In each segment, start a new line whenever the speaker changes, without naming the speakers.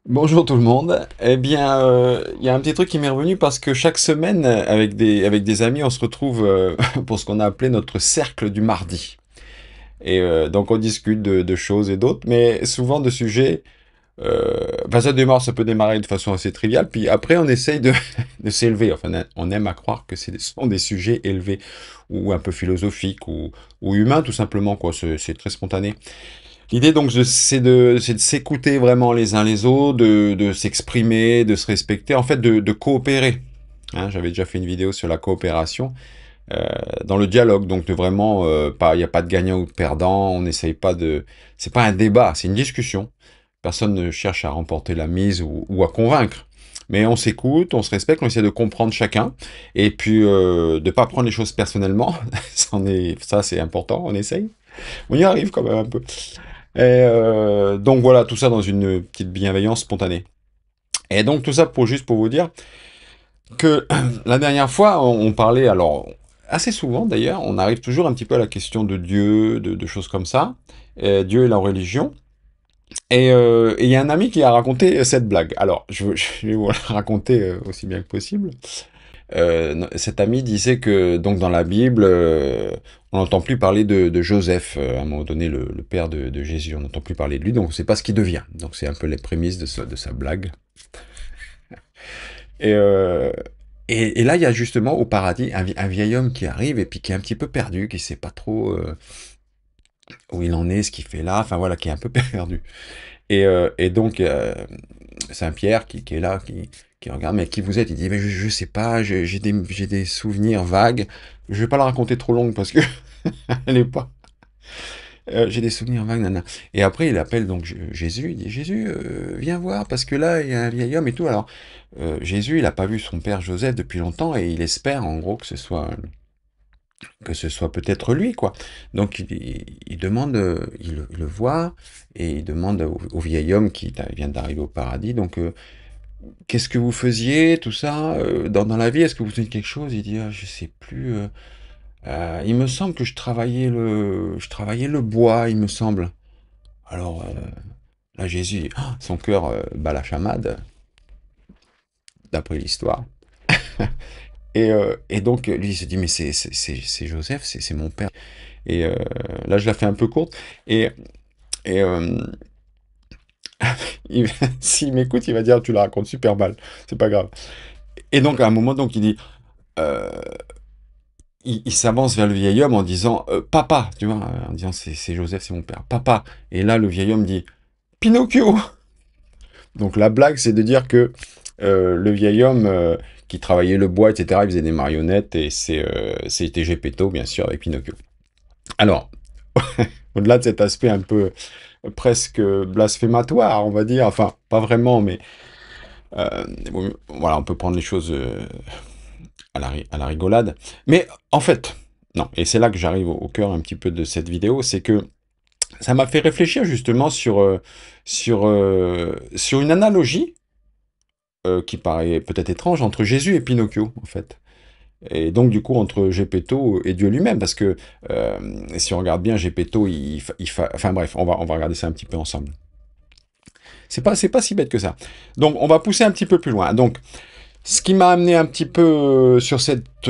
Bonjour tout le monde. Eh bien, il y a un petit truc qui m'est revenu parce que chaque semaine, avec des amis, on se retrouve pour ce qu'on a appelé notre cercle du mardi. Et donc on discute de choses et d'autres, mais souvent de sujets. Enfin, ça peut démarrer de façon assez triviale, puis après on essaye de s'élever. Enfin, on aime à croire que ce sont des sujets élevés ou un peu philosophiques ou humains tout simplement, quoi. C'est très spontané. L'idée donc c'est de s'écouter vraiment les uns les autres, de s'exprimer, de se respecter, en fait de coopérer. Hein, j'avais déjà fait une vidéo sur la coopération dans le dialogue, donc de vraiment pas, il n'y a pas de gagnant ou de perdant, on n'essaye pas de, c'est pas un débat, c'est une discussion. Personne ne cherche à remporter la mise ou à convaincre. Mais on s'écoute, on se respecte, on essaie de comprendre chacun, et puis de pas prendre les choses personnellement. Ça c'est important, on essaye. On y arrive quand même un peu. Et donc voilà, tout ça dans une petite bienveillance spontanée. Et donc tout ça juste pour vous dire que la dernière fois, on parlait, alors assez souvent d'ailleurs, on arrive toujours un petit peu à la question de Dieu, de choses comme ça, Dieu et la religion. Et il y a un ami qui a raconté cette blague. Alors, je vais vous la raconter aussi bien que possible. Cet ami disait que donc dans la Bible, on n'entend plus parler de Joseph, à un moment donné, le père de Jésus. On n'entend plus parler de lui, donc on ne sait pas ce qu'il devient. Donc c'est un peu les prémices de sa blague. Et, euh, et là, il y a justement au paradis un vieil homme qui arrive et puis qui est un petit peu perdu, qui ne sait pas trop où il en est, ce qu'il fait là, enfin voilà, qui est un peu perdu. Et donc, Saint-Pierre qui est là, qui regarde, mais qui vous êtes? Il dit, mais je sais pas, j'ai des souvenirs vagues. Je vais pas la raconter trop longue parce que elle est pas. J'ai des souvenirs vagues, nana. Et après, il appelle donc Jésus. Il dit, Jésus, viens voir parce que là, il y a un vieil homme et tout. Alors, Jésus, il a pas vu son père Joseph depuis longtemps et il espère, en gros, que ce soit peut-être lui, quoi. Donc il demande, il le voit, et il demande au vieil homme qui vient d'arriver au paradis, donc qu'est-ce que vous faisiez, tout ça, dans la vie, est-ce que vous faisiez quelque chose? Il dit, ah, je sais plus, il me semble que je travaillais le bois, il me semble. Alors là, Jésus, son cœur bat la chamade, d'après l'histoire. Et donc, lui, il se dit, mais c'est Joseph, c'est mon père. Et là, je la fais un peu courte. Et il- s'il m'écoute, il va dire, tu la racontes super mal. C'est pas grave. Et donc, à un moment, donc, il dit, euh, il s'avance vers le vieil homme en disant, papa, tu vois, en disant, c'est Joseph, c'est mon père, papa. Et là, le vieil homme dit, Pinocchio. Donc, la blague, c'est de dire que le vieil homme qui travaillait le bois, etc., il faisait des marionnettes, et c'était Geppetto, bien sûr, avec Pinocchio. Alors, au-delà de cet aspect un peu presque blasphématoire, on va dire, enfin, pas vraiment, mais bon, voilà, on peut prendre les choses à la rigolade. Mais en fait, non, et c'est là que j'arrive au cœur un petit peu de cette vidéo, c'est que ça m'a fait réfléchir justement sur une analogie qui paraît peut-être étrange entre Jésus et Pinocchio, en fait. Et donc, du coup, entre Geppetto et Dieu lui-même, parce que si on regarde bien, Geppetto, enfin bref, on va regarder ça un petit peu ensemble. C'est pas si bête que ça. Donc, on va pousser un petit peu plus loin. Donc, ce qui m'a amené un petit peu sur cette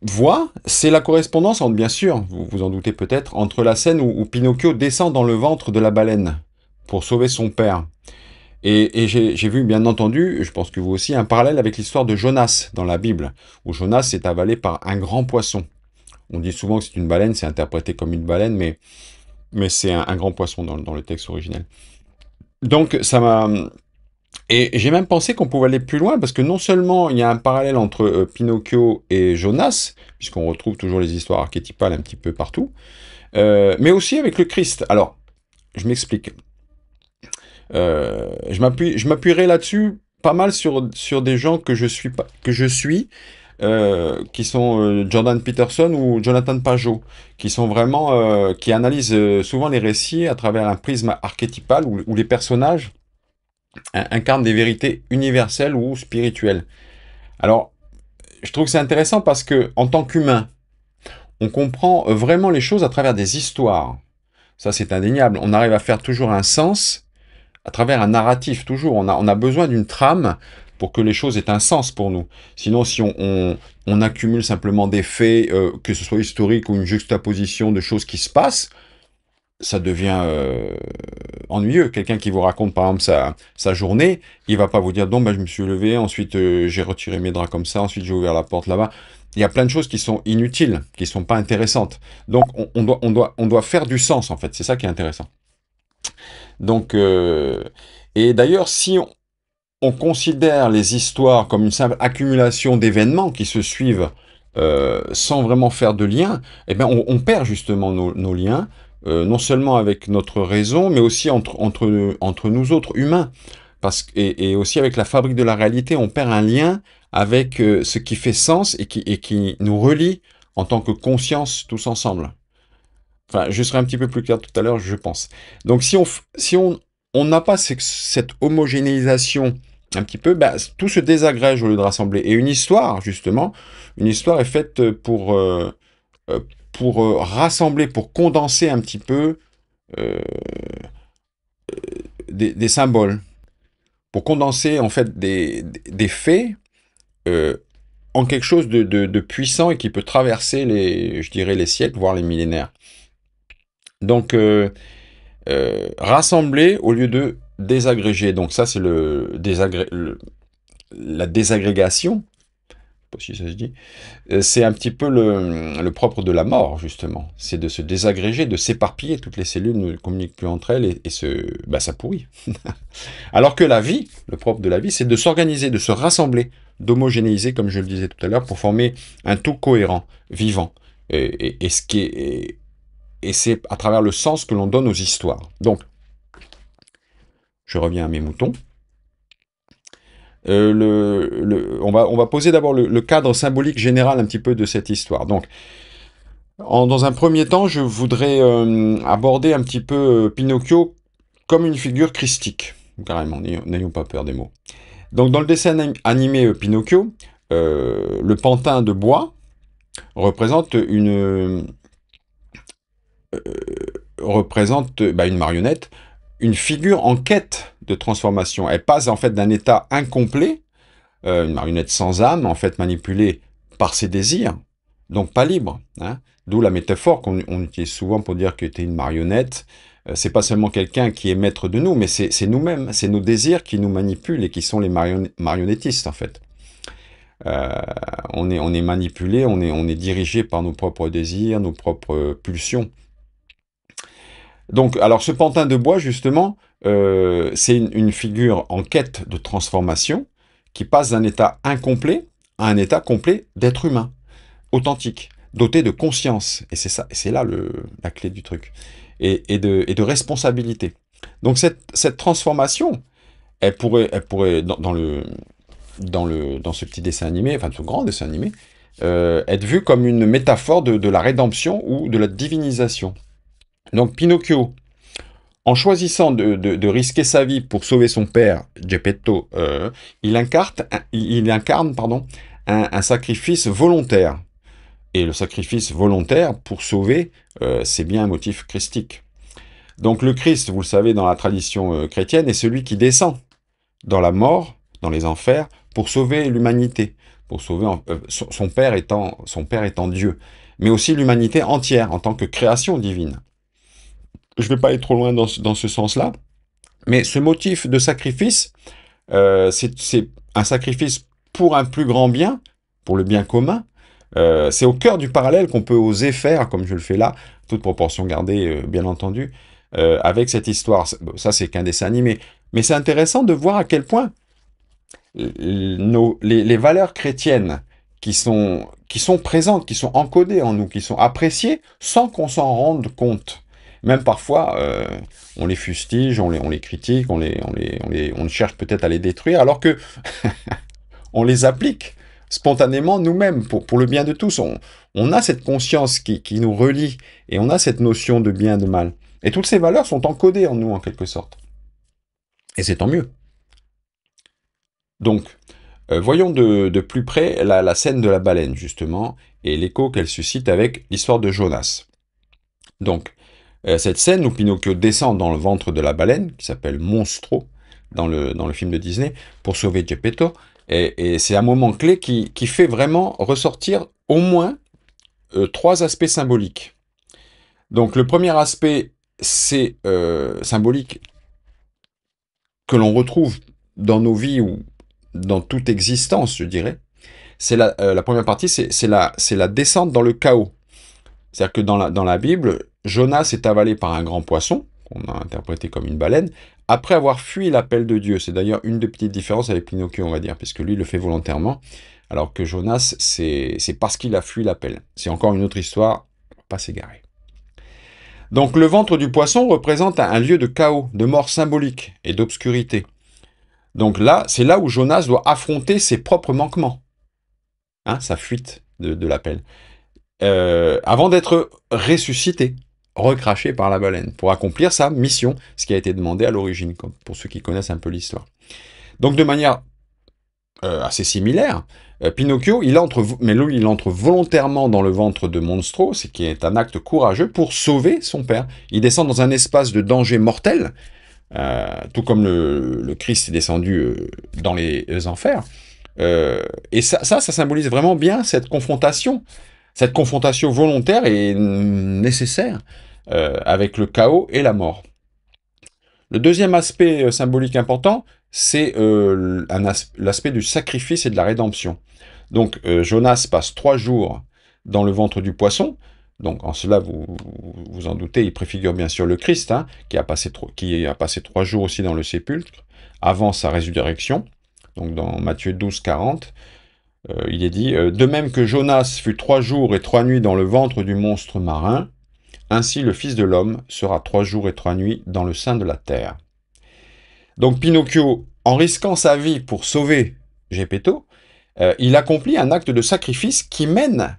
voie, c'est la correspondance entre, bien sûr, vous vous en doutez peut-être, entre la scène où Pinocchio descend dans le ventre de la baleine pour sauver son père. Et j'ai vu, bien entendu, je pense que vous aussi, un parallèle avec l'histoire de Jonas dans la Bible, où Jonas est avalé par un grand poisson. On dit souvent que c'est une baleine, c'est interprété comme une baleine, mais c'est un grand poisson dans le texte originel. Donc, ça m'a. Et j'ai même pensé qu'on pouvait aller plus loin, parce que non seulement il y a un parallèle entre Pinocchio et Jonas, puisqu'on retrouve toujours les histoires archétypales un petit peu partout, mais aussi avec le Christ. Alors, je m'explique. Je m'appuierai là-dessus pas mal sur des gens que je suis qui sont Jordan Peterson ou Jonathan Pajot, qui sont vraiment, qui analysent souvent les récits à travers un prisme archétypal où les personnages incarnent des vérités universelles ou spirituelles. Alors, je trouve que c'est intéressant parce que, en tant qu'humain, on comprend vraiment les choses à travers des histoires. Ça, c'est indéniable. On arrive à faire toujours un sens à travers un narratif, toujours. On a besoin d'une trame pour que les choses aient un sens pour nous. Sinon, si on accumule simplement des faits, que ce soit historique ou une juxtaposition de choses qui se passent, ça devient ennuyeux. Quelqu'un qui vous raconte par exemple sa journée, il va pas vous dire, donc bah, je me suis levé, ensuite j'ai retiré mes draps comme ça, ensuite j'ai ouvert la porte là-bas. Il y a plein de choses qui sont inutiles, qui sont pas intéressantes. Donc on doit faire du sens en fait, c'est ça qui est intéressant. Donc, et d'ailleurs, si on considère les histoires comme une simple accumulation d'événements qui se suivent sans vraiment faire de lien, eh bien on perd justement nos liens, non seulement avec notre raison, mais aussi entre nous autres humains. Et aussi avec la fabrique de la réalité, on perd un lien avec ce qui fait sens et qui nous relie en tant que conscience tous ensemble. Enfin, je serai un petit peu plus clair tout à l'heure, je pense. Donc, si on n'a pas cette homogénéisation un petit peu, bah, tout se désagrège au lieu de rassembler. Et une histoire, justement, une histoire est faite euh, pour rassembler, pour condenser un petit peu euh, des symboles, pour condenser en fait des faits euh, en quelque chose de puissant et qui peut traverser je dirais, les siècles, voire les millénaires. Donc, rassembler au lieu de désagréger. Donc ça, c'est la désagrégation, je sais pas si ça se dit. C'est un petit peu le propre de la mort, justement. C'est de se désagréger, de s'éparpiller. Toutes les cellules ne communiquent plus entre elles bah, ça pourrit. Alors que la vie, le propre de la vie, c'est de s'organiser, de se rassembler, d'homogénéiser, comme je le disais tout à l'heure, pour former un tout cohérent, vivant. Et c'est à travers le sens que l'on donne aux histoires. Donc, je reviens à mes moutons. On va poser d'abord le cadre symbolique général un petit peu de cette histoire. Donc, dans un premier temps, je voudrais aborder un petit peu Pinocchio comme une figure christique, carrément, n'ayons pas peur des mots. Donc, dans le dessin animé Pinocchio, le pantin de bois représente une marionnette, une figure en quête de transformation. Elle passe en fait d'un état incomplet, une marionnette sans âme, en fait manipulée par ses désirs, donc pas libre. Hein. D'où la métaphore qu'on utilise souvent pour dire que tu es une marionnette. C'est pas seulement quelqu'un qui est maître de nous, mais c'est nous-mêmes, c'est nos désirs qui nous manipulent et qui sont les marionnettistes en fait. Euh, on est manipulé, on est dirigé par nos propres désirs, nos propres pulsions. Donc, alors ce pantin de bois, justement, c'est une figure en quête de transformation qui passe d'un état incomplet à un état complet d'être humain, authentique, doté de conscience. Et c'est ça, et c'est là la clé du truc. Et de responsabilité. Donc cette transformation, elle pourrait dans ce petit dessin animé, enfin ce grand dessin animé, être vue comme une métaphore de la rédemption ou de la divinisation. Donc Pinocchio, en choisissant de risquer sa vie pour sauver son père, Geppetto, il incarne pardon, un sacrifice volontaire. Et le sacrifice volontaire pour sauver, c'est bien un motif christique. Donc le Christ, vous le savez, dans la tradition chrétienne, est celui qui descend dans la mort, dans les enfers, pour sauver l'humanité, pour sauver son père étant Dieu, mais aussi l'humanité entière en tant que création divine. Je ne vais pas aller trop loin dans ce sens-là, mais ce motif de sacrifice, c'est un sacrifice pour un plus grand bien, pour le bien commun. C'est au cœur du parallèle qu'on peut oser faire, comme je le fais là, toute proportion gardée, bien entendu, avec cette histoire. Ça, c'est qu'un dessin animé. Mais c'est intéressant de voir à quel point les valeurs chrétiennes qui sont présentes, qui sont encodées en nous, qui sont appréciées, sans qu'on s'en rende compte. Même parfois, on les fustige, on les critique, on cherche peut-être à les détruire, alors que on les applique spontanément nous-mêmes, pour le bien de tous. On a cette conscience qui nous relie, et on a cette notion de bien et de mal. Et toutes ces valeurs sont encodées en nous, en quelque sorte. Et c'est tant mieux. Donc, voyons de plus près la scène de la baleine, justement, et l'écho qu'elle suscite avec l'histoire de Jonas. Donc, Cette scène où Pinocchio descend dans le ventre de la baleine, qui s'appelle Monstro, dans le film de Disney, pour sauver Geppetto, et c'est un moment clé qui fait vraiment ressortir au moins trois aspects symboliques. Donc le premier aspect, c'est symbolique, que l'on retrouve dans nos vies ou dans toute existence, je dirais. C'est la première partie, c'est la descente dans le chaos. C'est-à-dire que dans la Bible, Jonas est avalé par un grand poisson, qu'on a interprété comme une baleine, après avoir fui l'appel de Dieu. C'est d'ailleurs une des petites différences avec Pinocchio, on va dire, puisque lui, il le fait volontairement, alors que Jonas, c'est parce qu'il a fui l'appel. C'est encore une autre histoire, on va pas s'égarer. Donc le ventre du poisson représente un lieu de chaos, de mort symbolique et d'obscurité. Donc là, c'est là où Jonas doit affronter ses propres manquements, hein, sa fuite de l'appel, avant d'être ressuscité, recraché par la baleine, pour accomplir sa mission, ce qui a été demandé à l'origine, pour ceux qui connaissent un peu l'histoire. Donc de manière assez similaire, Pinocchio, il entre volontairement dans le ventre de Monstro, ce qui est un acte courageux pour sauver son père. Il descend dans un espace de danger mortel, tout comme le Christ est descendu dans les enfers. Et ça symbolise vraiment bien cette confrontation volontaire et nécessaire avec le chaos et la mort. Le deuxième aspect symbolique important, c'est l'aspect du sacrifice et de la rédemption. Donc Jonas passe 3 jours dans le ventre du poisson. Donc en cela, vous en doutez, il préfigure bien sûr le Christ, hein, qui a passé 3 jours aussi dans le sépulcre, avant sa résurrection. Donc dans Matthieu 12, 40, il est dit « De même que Jonas fut 3 jours et 3 nuits dans le ventre du monstre marin, ainsi le Fils de l'homme sera 3 jours et 3 nuits dans le sein de la terre. » Donc Pinocchio, en risquant sa vie pour sauver Geppetto, il accomplit un acte de sacrifice qui mène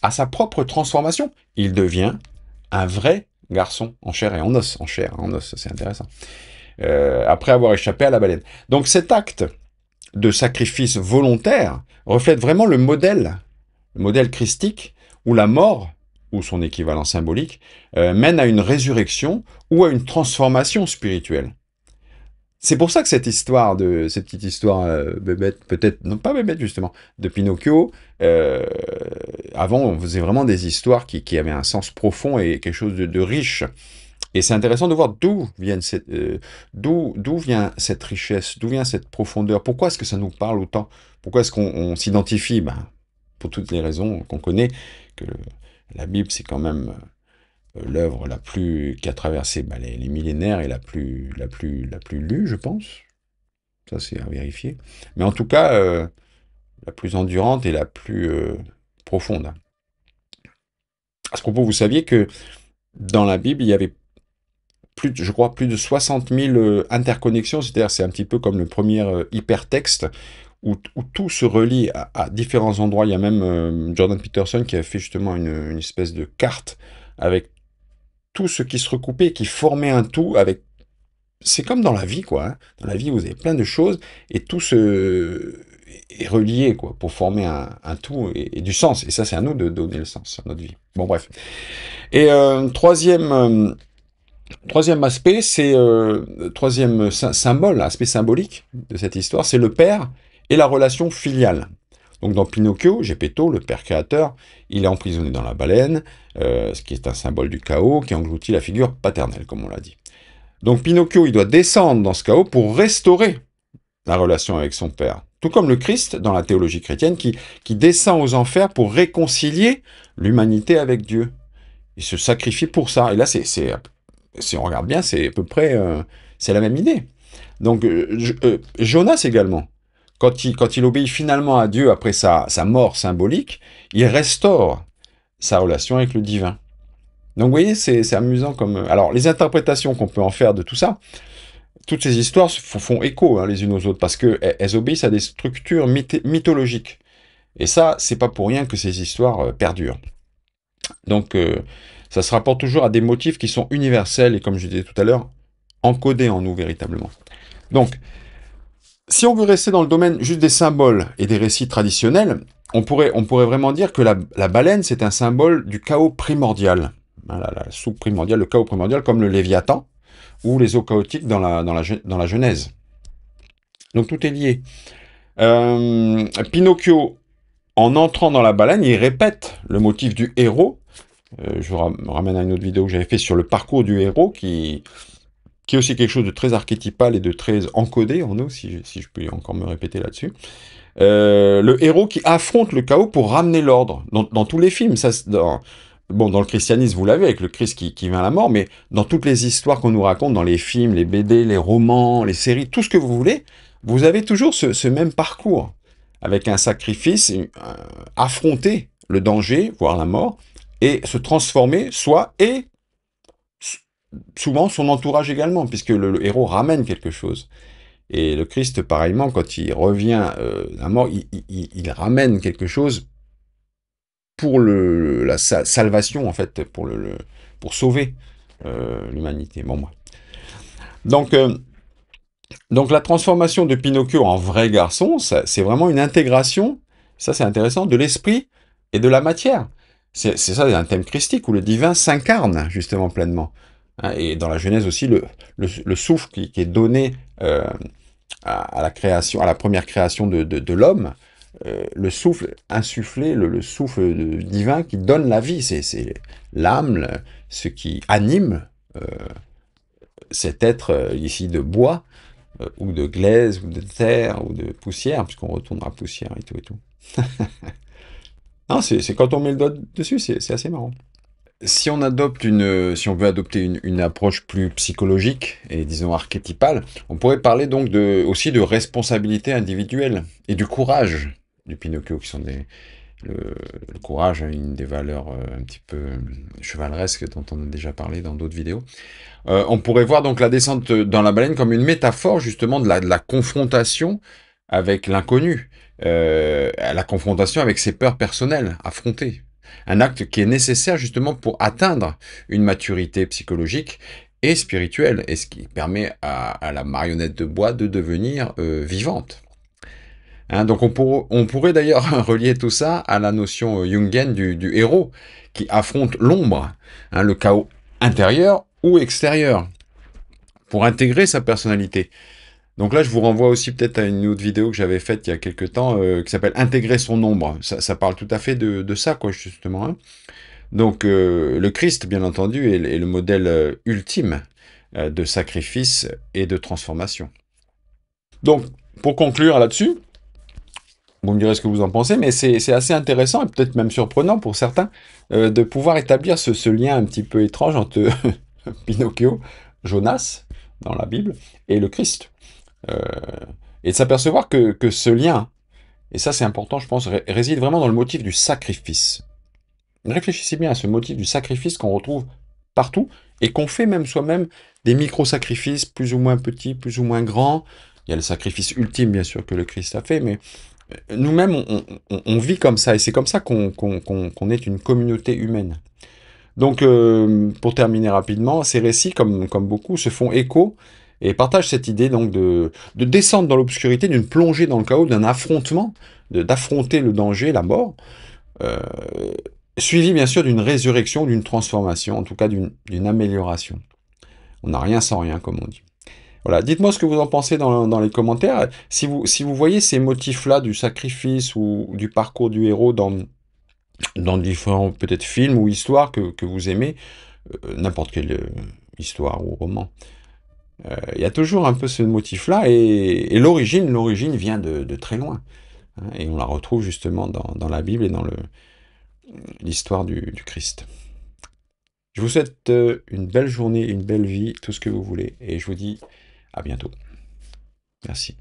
à sa propre transformation. Il devient un vrai garçon en chair et en os. En chair et en os, c'est intéressant. Après avoir échappé à la baleine. Donc cet acte de sacrifice volontaire reflète vraiment le modèle christique, où la mort, ou son équivalent symbolique, mène à une résurrection ou à une transformation spirituelle. C'est pour ça que cette petite histoire bébête, peut-être, non pas bébête justement, de Pinocchio, avant on faisait vraiment des histoires qui avaient un sens profond et quelque chose de riche. Et c'est intéressant de voir d'où vient cette richesse, d'où vient cette profondeur. Pourquoi est-ce que ça nous parle autant? Pourquoi est-ce qu'on s'identifie? Pour toutes les raisons qu'on connaît, que la Bible, c'est quand même l'œuvre qui a traversé les millénaires et la plus lue, je pense. Ça, c'est à vérifier. Mais en tout cas, la plus endurante et la plus profonde. À ce propos, vous saviez que dans la Bible, il y avait plus de 60 000 interconnexions, c'est-à-dire c'est un petit peu comme le premier hypertexte, où tout se relie à différents endroits. Il y a même Jordan Peterson qui a fait justement une espèce de carte avec tout ce qui se recoupait, qui formait un tout avec... C'est comme dans la vie, quoi. Hein. Dans la vie, vous avez plein de choses, et tout est relié, quoi, pour former un tout et du sens. Et ça, c'est à nous de donner le sens à notre vie. Bon, bref. Et troisième aspect, troisième symbole, aspect symbolique de cette histoire, c'est le père et la relation filiale. Donc dans Pinocchio, Geppetto, le père créateur, il est emprisonné dans la baleine, ce qui est un symbole du chaos qui engloutit la figure paternelle, comme on l'a dit. Donc Pinocchio, il doit descendre dans ce chaos pour restaurer la relation avec son père. Tout comme le Christ, dans la théologie chrétienne, qui descend aux enfers pour réconcilier l'humanité avec Dieu. Il se sacrifie pour ça. Et là, si on regarde bien, c'est à peu près c'est la même idée. Donc Jonas également, quand il obéit finalement à Dieu après sa mort symbolique, il restaure sa relation avec le divin. Donc vous voyez, c'est amusant comme... Alors les interprétations qu'on peut en faire de tout ça, toutes ces histoires font écho les unes aux autres, parce qu'elles obéissent à des structures mythologiques. Et ça, c'est pas pour rien que ces histoires perdurent. Donc ça se rapporte toujours à des motifs qui sont universels et, comme je disais tout à l'heure, encodés en nous véritablement. Donc, si on veut rester dans le domaine juste des symboles et des récits traditionnels, on pourrait vraiment dire que la baleine, c'est un symbole du chaos primordial. hein, la soupe primordiale, le chaos primordial, comme le Léviathan, ou les eaux chaotiques dans la Genèse. Donc tout est lié. Pinocchio, en entrant dans la baleine, il répète le motif du héros. Je vous ramène à une autre vidéo que j'avais fait sur le parcours du héros, qui est aussi quelque chose de très archétypal et de très encodé en nous, si je peux encore me répéter là-dessus. Le héros qui affronte le chaos pour ramener l'ordre. Dans tous les films, bon, dans le christianisme, vous l'avez, avec le Christ qui vient à la mort, mais dans toutes les histoires qu'on nous raconte, dans les films, les BD, les romans, les séries, tout ce que vous voulez, vous avez toujours ce même parcours, avec un sacrifice, affronter le danger, voire la mort, et se transformer, et souvent son entourage également, puisque le héros ramène quelque chose. Et le Christ, pareillement, quand il revient à mort, il ramène quelque chose pour la salvation, en fait, pour sauver l'humanité. Bon, moi. Donc, donc la transformation de Pinocchio en vrai garçon, c'est vraiment une intégration, ça c'est intéressant, de l'esprit et de la matière. C'est ça, un thème christique où le divin s'incarne justement pleinement. Hein, et dans la Genèse aussi, le souffle qui est donné à la création, à la première création de l'homme, le souffle insufflé, le souffle divin qui donne la vie, c'est l'âme, ce qui anime cet être ici de bois, ou de glaise, ou de terre, ou de poussière, puisqu'on retourne à la poussière et tout et tout. Non, c'est quand on met le doigt dessus, c'est assez marrant. Si on veut adopter une approche plus psychologique et disons archétypale, on pourrait parler donc aussi de responsabilité individuelle et du courage du Pinocchio, qui sont le courage, une des valeurs un petit peu chevaleresques dont on a déjà parlé dans d'autres vidéos. On pourrait voir donc la descente dans la baleine comme une métaphore justement de la confrontation avec l'inconnu, la confrontation avec ses peurs personnelles, affrontées. Un acte qui est nécessaire justement pour atteindre une maturité psychologique et spirituelle, et ce qui permet à la marionnette de bois de devenir vivante. Hein, donc on pourrait d'ailleurs relier tout ça à la notion jungienne du héros qui affronte l'ombre, hein, le chaos intérieur ou extérieur, pour intégrer sa personnalité. Donc là, je vous renvoie aussi peut-être à une autre vidéo que j'avais faite il y a quelques temps, qui s'appelle Intégrer son ombre. Ça parle tout à fait de ça, quoi, justement. Hein. Donc le Christ, bien entendu, est le modèle ultime de sacrifice et de transformation. Donc, pour conclure là-dessus, vous me direz ce que vous en pensez, mais c'est assez intéressant et peut-être même surprenant pour certains de pouvoir établir ce lien un petit peu étrange entre Pinocchio, Jonas, dans la Bible, et le Christ. Euh, et de s'apercevoir que ce lien, et ça c'est important je pense, réside vraiment dans le motif du sacrifice. Réfléchissez bien à ce motif du sacrifice qu'on retrouve partout, et qu'on fait même soi-même des micro-sacrifices, plus ou moins petits, plus ou moins grands. Il y a le sacrifice ultime bien sûr que le Christ a fait, mais nous-mêmes, on vit comme ça, et c'est comme ça qu'on est une communauté humaine. Donc, pour terminer rapidement, ces récits, comme beaucoup, se font écho et partagent cette idée donc de descendre dans l'obscurité, d'une plongée dans le chaos, d'un affrontement, d'affronter le danger, la mort, euh, suivi bien sûr d'une résurrection, d'une transformation, en tout cas d'une amélioration. On n'a rien sans rien, comme on dit. Voilà, dites-moi ce que vous en pensez dans les commentaires. Si vous voyez ces motifs-là du sacrifice ou du parcours du héros dans différents peut-être films ou histoires que vous aimez, n'importe quelle histoire ou roman, il y a toujours un peu ce motif-là et l'origine vient de très loin. Hein, et on la retrouve justement dans la Bible et dans l'histoire du Christ. Je vous souhaite une belle journée, une belle vie, tout ce que vous voulez, et je vous dis à bientôt. Merci.